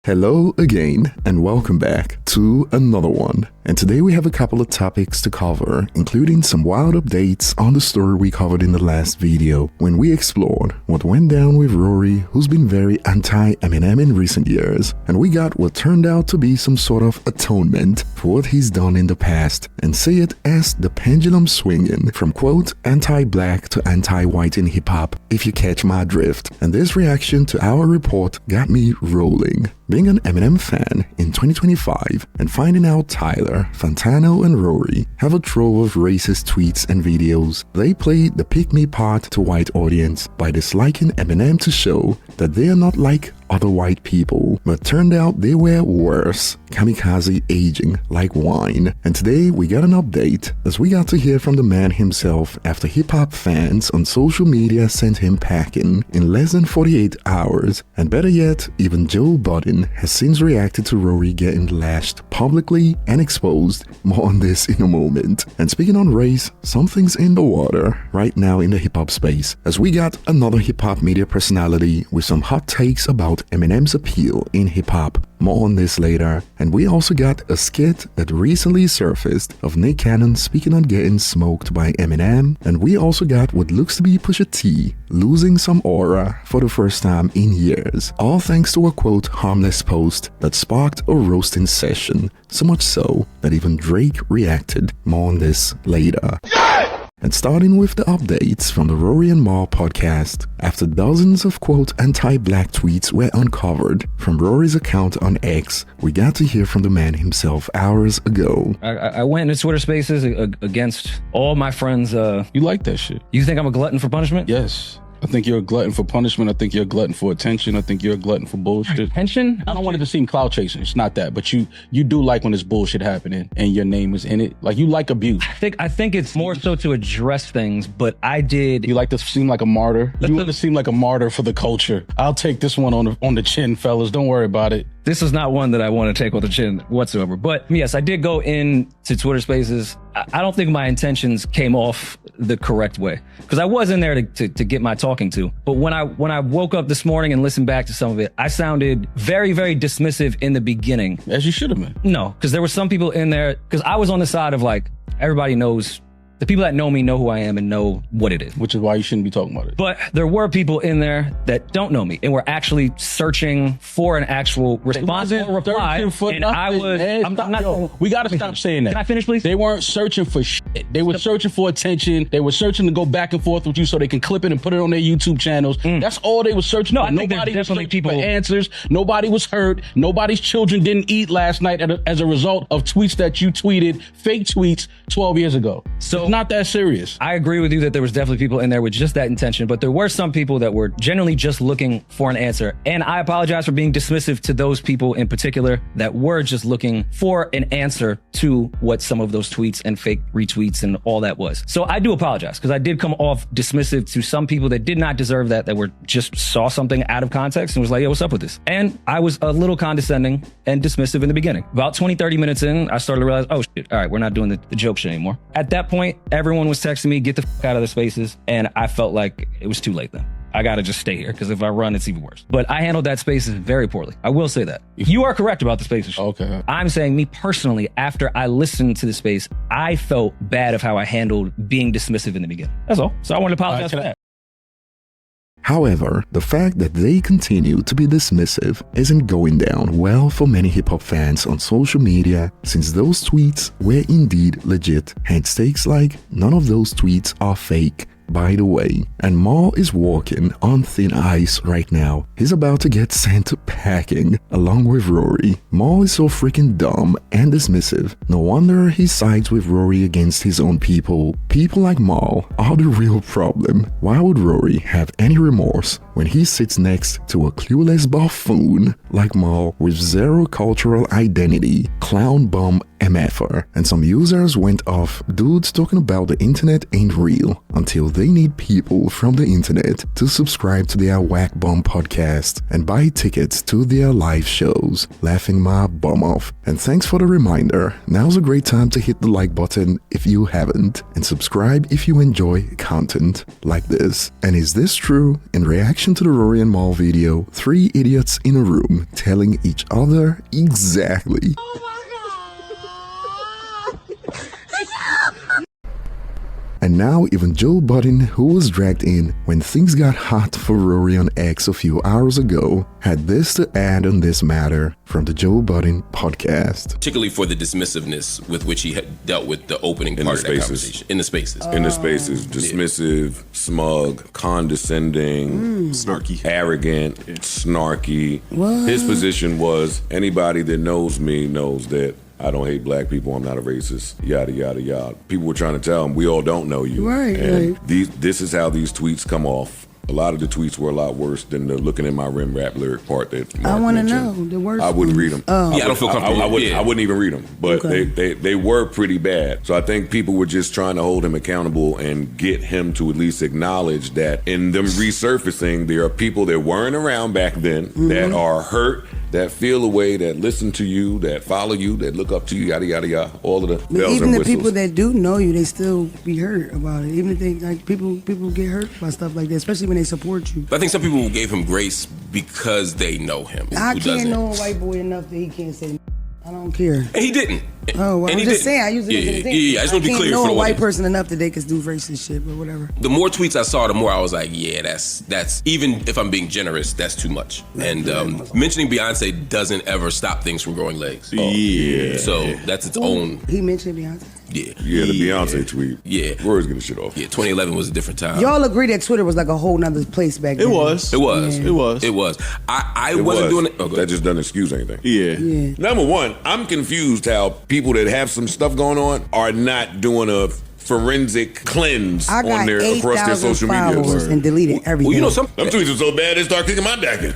Hello again and welcome back to another one. And today we have a couple of topics to cover, including some wild updates on the story we covered in the last video when we explored what went down with Rory, who's been very anti-Eminem in recent years, and we got what turned out to be some sort of atonement for what he's done in the past, and say it as the pendulum swinging from quote anti-black to anti-white in hip-hop, if you catch my drift. And this reaction to our report got me rolling. Being an Eminem fan in 2025 and finding out Tyler, Fantano and Rory have a trove of racist tweets and videos, they played the pick-me part to white audience by disliking Eminem to show that they are not like other white people, but turned out they were worse, kamikaze aging like wine. And today we got an update as we got to hear from the man himself after hip-hop fans on social media sent him packing in less than 48 hours. And better yet, even Joe Budden has since reacted to Rory getting lashed publicly and exposed. More on this in a moment. And speaking on race, something's in the water right now in the hip-hop space, as we got another hip-hop media personality with some hot takes about Eminem's appeal in hip-hop. More on this later. And we also got a skit that recently surfaced of Nick Cannon speaking on getting smoked by Eminem. And we also got what looks to be Pusha T losing some aura for the first time in years. All thanks to a quote harmless post that sparked a roasting session. So much so that even Drake reacted. More on this later. And starting with the updates from the Rory and Mal podcast, after dozens of quote anti-black tweets were uncovered from Rory's account on X, we got to hear from the man himself hours ago. I went into Twitter Spaces against all my friends. You like that shit? You think I'm a glutton for punishment? Yes. I think you're a glutton for punishment. I think you're a glutton for attention. I think you're a glutton for bullshit. Attention? I don't want it to seem cloud chasing. It's not that. But you do like when there's bullshit happening and your name is in it. Like, you like abuse. I think it's more so to address things, but I did. You like to seem like a martyr. You want to seem like a martyr for the culture. I'll take this one on the chin, fellas. Don't worry about it. This is not one that I want to take on the chin whatsoever. But yes, I did go into Twitter Spaces. I don't think my intentions came off the correct way, because I was in there to get my talking to. But when I woke up this morning and listened back to some of it, I sounded very, very dismissive in the beginning. As you should have been. No, because there were some people in there, because I was on the side of like, everybody knows. The people that know me know who I am and know what it is. Which is why you shouldn't be talking about it. But there were people in there that don't know me and were actually searching for an actual response or reply. And I was, we got to stop saying that. Can I finish, please? They weren't searching for shit. They were searching for attention. They were searching to go back and forth with you so they can clip it and put it on their YouTube channels. That's all they were searching for. I think Nobody was definitely searching for answers. Nobody was hurt. Nobody's children didn't eat last night as a result of tweets that you tweeted, fake tweets 12 years ago. So it's not that serious. I agree with you that there was definitely people in there with just that intention, but there were some people that were generally just looking for an answer. And I apologize for being dismissive to those people in particular that were just looking for an answer to what some of those tweets and fake retweets and all that was. So I do apologize, because I did come off dismissive to some people that did not deserve that were just saw something out of context and was like, yo, what's up with this? And I was a little condescending and dismissive in the beginning. About 20-30 minutes in, I started to realize, oh shit, all right, we're not doing the joke shit anymore. At that point, everyone was texting me, get the fuck out of the spaces. And I felt like it was too late then. I gotta just stay here, because if I run, it's even worse. But I handled that spaces very poorly. I will say that. You are correct about the spaces. Okay. I'm saying, me personally, after I listened to the space, I felt bad of how I handled being dismissive in the beginning. That's all. So I wanted to apologize for that. However, the fact that they continue to be dismissive isn't going down well for many hip-hop fans on social media, since those tweets were indeed legit. Hence takes like, none of those tweets are fake, by the way. And Mal is walking on thin ice right now. He's about to get sent packing along with Rory. Mal is so freaking dumb and dismissive. No wonder he sides with Rory against his own people. People like Mal are the real problem. Why would Rory have any remorse when he sits next to a clueless buffoon like Mal with zero cultural identity, clown bum MFer? And some users went off, dudes talking about the internet ain't real, until they need people from the internet to subscribe to their Whack Bum podcast and buy tickets to their live shows, laughing my bum off. And thanks for the reminder. Now's a great time to hit the like button if you haven't, and subscribe if you enjoy content like this. And is this true? In reaction to the Rory and Mal video, 3 idiots in a room telling each other exactly. And now even Joe Budden, who was dragged in when things got hot for Rory on X a few hours ago, had this to add on this matter from the Joe Budden podcast. Particularly for the dismissiveness with which he had dealt with the opening part of that conversation. In the spaces. In the spaces. Dismissive, smug, condescending, snarky, arrogant, snarky. What? His position was, anybody that knows me knows that I don't hate black people, I'm not a racist, yada, yada, yada. People were trying to tell him, we all don't know you. Right, and this is how these tweets come off. A lot of the tweets were a lot worse than the looking in my rim rap lyric part that Mark I want to mentioned. know the worst. I wouldn't read them. I don't feel comfortable. I wouldn't even read them. But they were pretty bad. So I think people were just trying to hold him accountable and get him to at least acknowledge that in them resurfacing, there are people that weren't around back then that are hurt, that feel a way, that listen to you, that follow you, that look up to you, yada, yada, yada, all of the bells and whistles. Even the people that do know you, they still be hurt about it. Even if they, like, people get hurt by stuff like that, especially when they support you. I think some people gave him grace because they know him. I can't know a white boy enough that he can't say, I don't care. And he didn't. Oh, well, I'm just saying, I use it as an example. Yeah, I just want to be clear. I can't know for a the white person enough that they could do racist shit, but whatever. The more tweets I saw, the more I was like, yeah, that's even if I'm being generous, that's too much. And mentioning Beyonce doesn't ever stop things from growing legs. Yeah. So that's its own. He mentioned Beyonce? Yeah. Yeah, the Beyonce tweet. Yeah. Rory's getting shit off. Yeah, 2011 was a different time. Y'all agree that Twitter was like a whole nother place back then? It was. It was. Yeah. It was. It was. I wasn't doing it. Oh, that just doesn't excuse anything. Yeah. Number one, I'm confused how people that have some stuff going on are not doing a forensic cleanse on their across their social media and deleted everything. Well, you know, them tweets were so bad they start kicking my back in.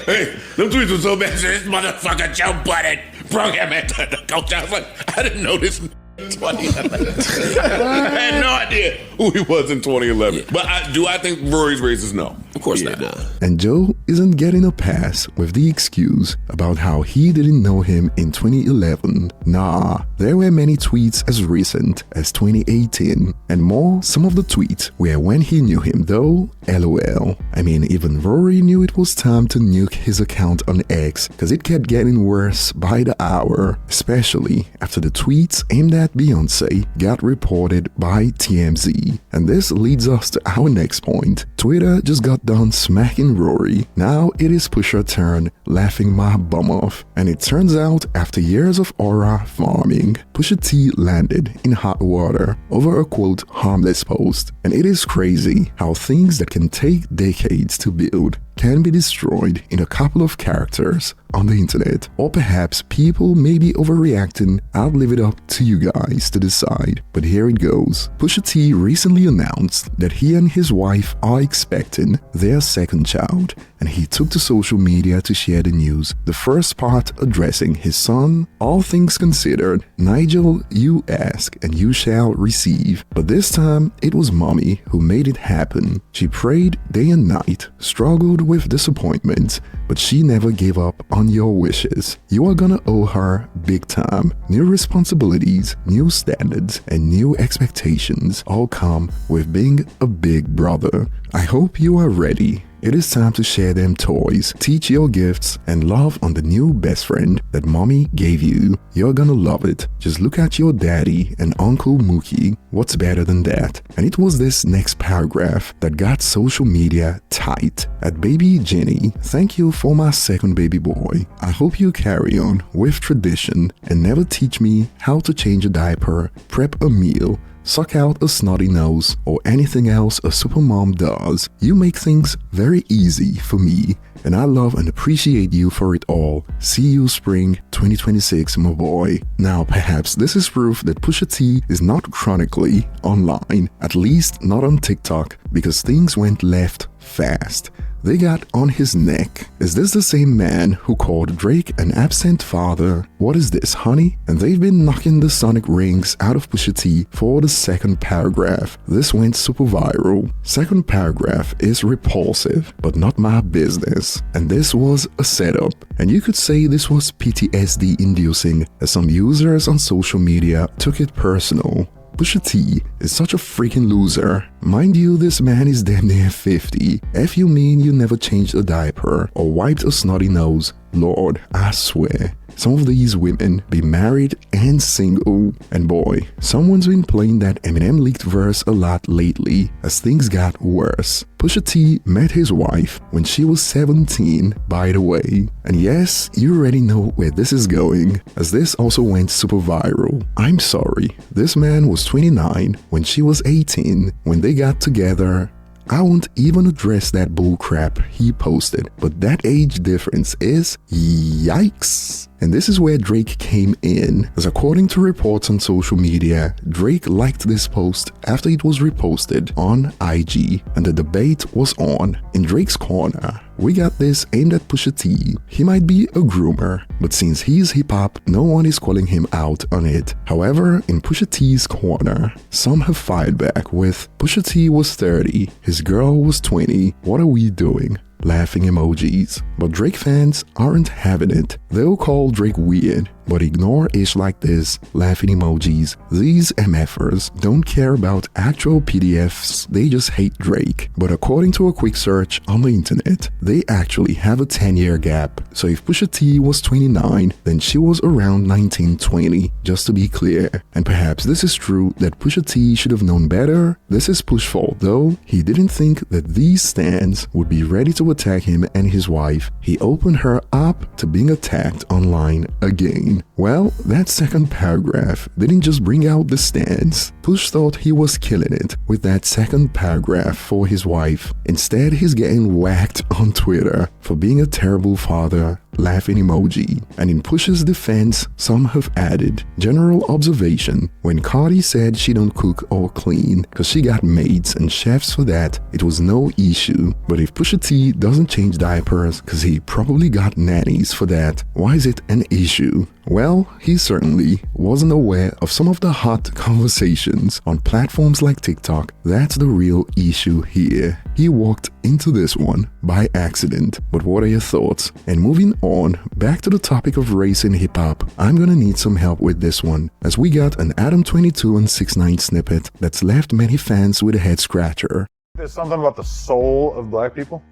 Hey, them tweets were so bad. This motherfucker Joe Budden brought him into the culture. I was like, I didn't know this. 2011. I had no idea who he was in 2011. Yeah. But I think Rory's racist? No. Of course not. And Joe isn't getting a pass with the excuse about how he didn't know him in 2011. Nah, there were many tweets as recent as 2018, and more, some of the tweets were when he knew him though, lol. I mean, even Rory knew it was time to nuke his account on X, cause it kept getting worse by the hour, especially after the tweets aimed at Beyonce got reported by TMZ. And this leads us to our next point. Twitter just got done smacking Rory. Now it is Pusha's turn, laughing my bum off. And it turns out, after years of aura farming, Pusha T landed in hot water over a quote harmless post. And it is crazy how things that can take decades to build can be destroyed in a couple of characters on the internet. Or perhaps people may be overreacting. I'll leave it up to you guys to decide. But here it goes. Pusha T recently announced that he and his wife are expecting their second child, and he took to social media to share the news. The first part addressing his son. All things considered, Nigel, you ask and you shall receive. But this time it was mommy who made it happen. She prayed day and night, struggled with disappointment, but she never gave up on your wishes. You are gonna owe her big time. New responsibilities, new standards, and new expectations all come with being a big brother. I hope you are ready. It is time to share them toys, teach your gifts, and love on the new best friend that mommy gave you. You're gonna love it. Just look at your daddy and Uncle Mookie. What's better than that? And it was this next paragraph that got social media tight. At Baby Jenny, thank you for my second baby boy. I hope you carry on with tradition and never teach me how to change a diaper, prep a meal, suck out a snotty nose, or anything else a supermom does. You make things very easy for me, and I love and appreciate you for it all. See you spring 2026, my boy. Now, perhaps this is proof that Pusha T is not chronically online, at least not on TikTok, because things went left fast. They got on his neck. Is this the same man who called Drake an absent father? What is this, honey? And they've been knocking the sonic rings out of Pusha T for the second paragraph. This went super viral. Second paragraph is repulsive, but not my business. And this was a setup. And you could say this was PTSD inducing, as some users on social media took it personal. Pusha T is such a freaking loser. Mind you, this man is damn near 50. F you mean you never changed a diaper or wiped a snotty nose? Lord, I swear. Some of these women be married and single. And boy, someone's been playing that Eminem leaked verse a lot lately as things got worse. Pusha T met his wife when she was 17, by the way. And yes, you already know where this is going, as this also went super viral. I'm sorry, this man was 29 when she was 18 when they got together. I won't even address that bullcrap he posted, but that age difference is yikes. And this is where Drake came in, as according to reports on social media, Drake liked this post after it was reposted on IG, and the debate was on. In Drake's corner, we got this aimed at Pusha T. He might be a groomer, but since he's hip-hop, no one is calling him out on it. However, in Pusha T's corner, some have fired back with, Pusha T was 30, his girl was 20, what are we doing? Laughing emojis. But Drake fans aren't having it. They'll call Drake weird, but ignore ish like this, laughing emojis. These MFers don't care about actual PDFs, they just hate Drake. But according to a quick search on the internet, they actually have a 10-year gap. So if Pusha T was 29, then she was around 1920, just to be clear. And perhaps this is true that Pusha T should have known better. This is Push's fault though. He didn't think that these stands would be ready to attack him and his wife. He opened her up to being attacked online again. Well, that second paragraph didn't just bring out the stands. Push thought he was killing it with that second paragraph for his wife. Instead, he's getting whacked on Twitter for being a terrible father, laughing emoji. And in Push's defense, some have added, general observation, when Cardi said she don't cook or clean cause she got maids and chefs for that, it was no issue. But if Pusha T doesn't change diapers cause he probably got nannies for that, why is it an issue? Well, he certainly wasn't aware of some of the hot conversations on platforms like TikTok. That's the real issue here. He walked into this one by accident. But what are your thoughts? And moving on, back to the topic of race in hip-hop, I'm gonna need some help with this one, as we got an Adam 22 and 6ix9ine snippet that's left many fans with a head scratcher. There's something about the soul of black people?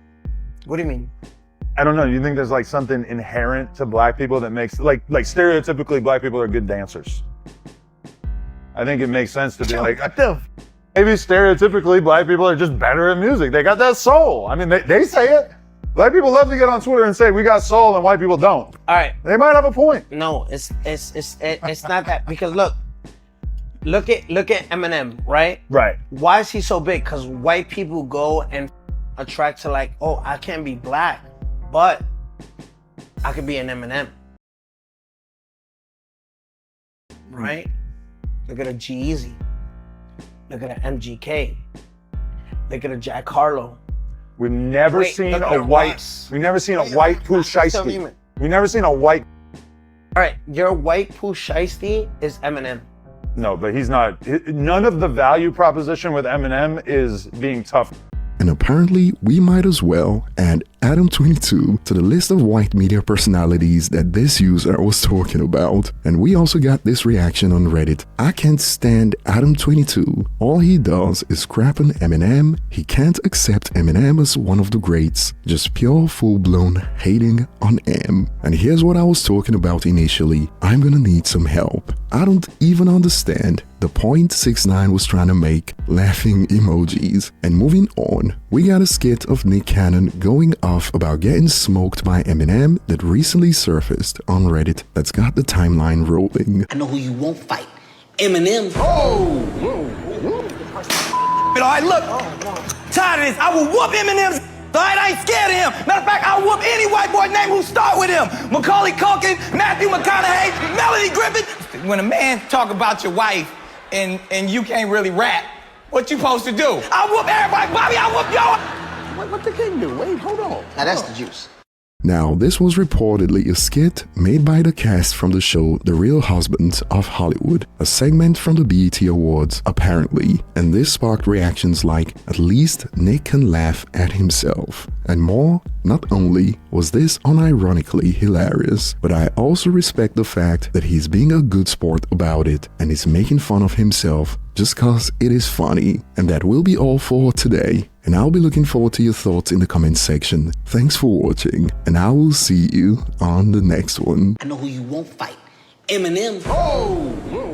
What do you mean? I don't know. You think there's like something inherent to black people that makes, like stereotypically black people are good dancers? I think it makes sense to be like, maybe stereotypically black people are just better at music. They got that soul. I mean, they say it. Black people love to get on Twitter and say we got soul and white people don't. All right. They might have a point. No, it's not that, because look at Eminem, right? Right. Why is he so big? Because white people go and attract to like, oh, I can't be black, but I could be an Eminem. Right? Look at a G-Eazy. Look at an MGK. Look at a Jack Harlow. We've never seen a white Pusha. We've never seen a white. All right, your white Pusha is Eminem. No, but he's not. None of the value proposition with Eminem is being tough. And apparently, we might as well add Adam 22 to the list of white media personalities that this user was talking about. And we also got this reaction on Reddit. I can't stand Adam 22. All he does is crap on Eminem. He can't accept Eminem as one of the greats. Just pure full-blown hating on M. And here's what I was talking about initially. I'm gonna need some help. I don't even understand the point 6ix9ine was trying to make, laughing emojis. And moving on, we got a skit of Nick Cannon going off about getting smoked by Eminem that recently surfaced on Reddit that's got the timeline rolling. I know who you won't fight. Eminem. Alright, look, tired of this. I will whoop Eminem's. Alright, I ain't scared of him. Matter of fact, I'll whoop any white boy name who start with him. Macaulay Culkin, Matthew McConaughey, Melody Griffith. When a man talk about your wife and you can't really rap, what you supposed to do? I'll whoop everybody, Bobby, I'll whoop y'all. What the kid do? Wait, hold on. Now that's the juice. Now, this was reportedly a skit made by the cast from the show The Real Husbands of Hollywood, a segment from the BET Awards, apparently, and this sparked reactions like, at least Nick can laugh at himself. And more, not only was this unironically hilarious, but I also respect the fact that he's being a good sport about it and is making fun of himself just cause it is funny. And that will be all for today. And I'll be looking forward to your thoughts in the comments section. Thanks for watching, and I will see you on the next one. I know who you won't fight. Eminem. Oh!